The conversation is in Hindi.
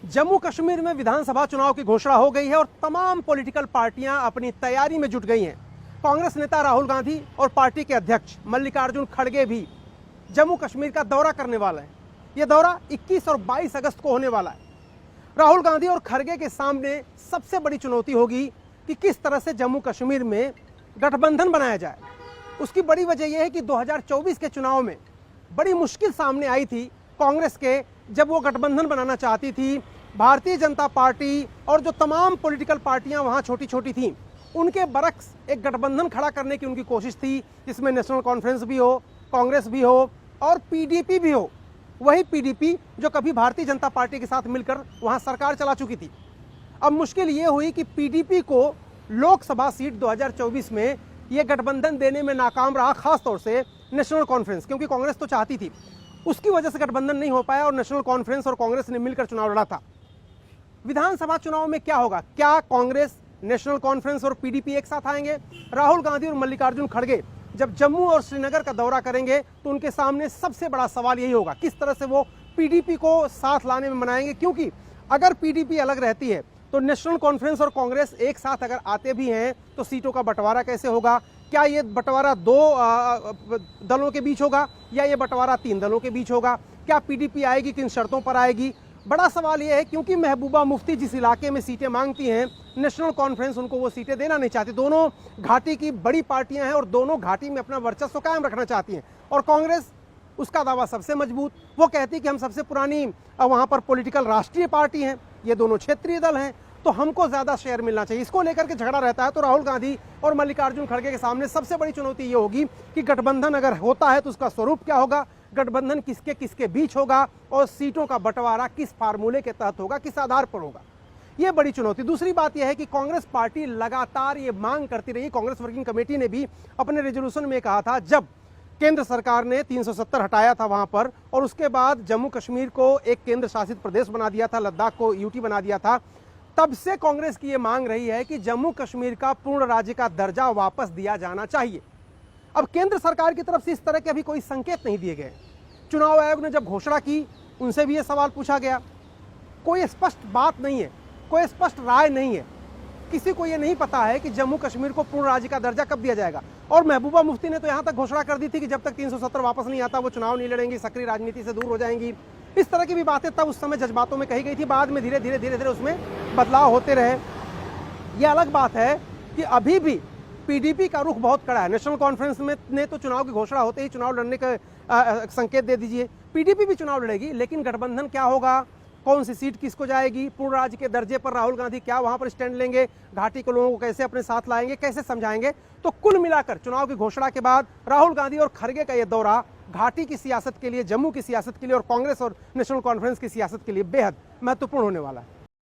जम्मू कश्मीर में विधानसभा चुनाव की घोषणा हो गई है और तमाम पॉलिटिकल पार्टियां अपनी तैयारी में जुट गई हैं। कांग्रेस नेता राहुल गांधी और पार्टी के अध्यक्ष मल्लिकार्जुन खड़गे भी जम्मू कश्मीर का दौरा करने वाले हैं। यह दौरा 21 और 22 अगस्त को होने वाला है। राहुल गांधी और खड़गे के सामने सबसे बड़ी चुनौती होगी कि किस तरह से जम्मू कश्मीर में गठबंधन बनाया जाए। उसकी बड़ी वजह यह है कि 2024 के चुनाव में बड़ी मुश्किल सामने आई थी कांग्रेस के, जब वो गठबंधन बनाना चाहती थी। भारतीय जनता पार्टी और जो तमाम पॉलिटिकल पार्टियां वहां छोटी छोटी थीं, उनके बरक्स एक गठबंधन खड़ा करने की उनकी कोशिश थी, जिसमें नेशनल कॉन्फ्रेंस भी हो, कांग्रेस भी हो और पीडीपी भी हो। वही पीडीपी जो कभी भारतीय जनता पार्टी के साथ मिलकर वहां सरकार चला चुकी थी। अब मुश्किल ये हुई कि पीडीपी को लोकसभा सीट 2024 में ये गठबंधन देने में नाकाम रहा, खासतौर से नेशनल कॉन्फ्रेंस, क्योंकि कांग्रेस तो चाहती थी। उसकी वजह से गठबंधन नहीं हो पाया और नेशनल कॉन्फ्रेंस और कांग्रेस ने मिलकर चुनाव लड़ा था। विधानसभा चुनाव में क्या होगा? क्या कांग्रेस, नेशनल कॉन्फ्रेंस और पीडीपी एक साथ आएंगे? राहुल गांधी और मल्लिकार्जुन खड़गे जब जम्मू और श्रीनगर का दौरा करेंगे तो उनके सामने सबसे बड़ा सवाल यही होगा, किस तरह से वो पीडीपी को साथ लाने में मनाएंगे। क्योंकि अगर पीडीपी अलग रहती है तो नेशनल कॉन्फ्रेंस और कांग्रेस एक साथ अगर आते भी हैं तो सीटों का बंटवारा कैसे होगा? क्या ये बंटवारा 2 दलों के बीच होगा या ये बंटवारा 3 दलों के बीच होगा? क्या पीडीपी आएगी, किन शर्तों पर आएगी? बड़ा सवाल ये है, क्योंकि महबूबा मुफ्ती जिस इलाके में सीटें मांगती हैं, नेशनल कॉन्फ्रेंस उनको वो सीटें देना नहीं चाहती। दोनों घाटी की बड़ी पार्टियां हैं और दोनों घाटी में अपना वर्चस्व कायम रखना चाहती हैं। और कांग्रेस, उसका दावा सबसे मजबूत, वो कहती कि हम सबसे पुरानी वहाँ पर पॉलिटिकल राष्ट्रीय पार्टी हैं, ये दोनों क्षेत्रीय दल हैं, तो हमको ज़्यादा शेयर मिलना चाहिए। इसको लेकर के झगड़ा रहता है। तो राहुल गांधी और मल्लिकार्जुन खड़गे के सामने सबसे बड़ी चुनौती ये होगी कि गठबंधन अगर होता है तो उसका स्वरूप क्या होगा, गठबंधन किसके किसके बीच होगा और सीटों का बंटवारा किस फार्मूले के तहत होगा, किस आधार पर होगा, ये बड़ी चुनौती। दूसरी बात यह है कि कांग्रेस पार्टी लगातार ये मांग करती रही। कांग्रेस वर्किंग कमेटी ने भी अपने रेजोल्यूशन में कहा था, जब केंद्र सरकार ने 370 हटाया था वहां पर और उसके बाद जम्मू कश्मीर को एक केंद्र शासित प्रदेश बना दिया था, लद्दाख को यूटी बना दिया था, तब से कांग्रेस की यह मांग रही है कि जम्मू कश्मीर का पूर्ण राज्य का दर्जा वापस दिया जाना चाहिए। अब केंद्र सरकार की तरफ से इस तरह के अभी कोई संकेत नहीं दिए गए। चुनाव आयोग ने जब घोषणा की, उनसे भी यह सवाल पूछा गया, कोई स्पष्ट बात नहीं है, कोई स्पष्ट राय नहीं है। किसी को यह नहीं पता है कि जम्मू कश्मीर को पूर्ण राज्य का दर्जा कब दिया जाएगा। और महबूबा मुफ्ती ने तो यहां तक घोषणा कर दी थी कि जब तक 370 वापस नहीं आता वो चुनाव नहीं लड़ेंगी, सक्रिय राजनीति से दूर हो जाएंगी। इस तरह की भी बातें तब उस समय जज्बातों में कही गई थी। बाद में धीरे धीरे उसमें बदलाव होते रहे। यह अलग बात है कि अभी भी पीडीपी का रुख बहुत कड़ा है। नेशनल कॉन्फ्रेंस में ने तो चुनाव की घोषणा होते ही चुनाव लड़ने का संकेत दे दीजिए। पीडीपी भी चुनाव लड़ेगी, लेकिन गठबंधन क्या होगा, कौन सी सीट किसको जाएगी, पूर्ण राज्य के दर्जे पर राहुल गांधी क्या वहां पर स्टैंड लेंगे, घाटी के लोगों को कैसे अपने साथ लाएंगे, कैसे समझाएंगे। तो कुल मिलाकर चुनाव की घोषणा के बाद राहुल गांधी और खड़गे का यह दौरा घाटी की सियासत के लिए, जम्मू की सियासत के लिए और कांग्रेस और नेशनल कॉन्फ्रेंस की सियासत के लिए बेहद महत्वपूर्ण होने वाला है।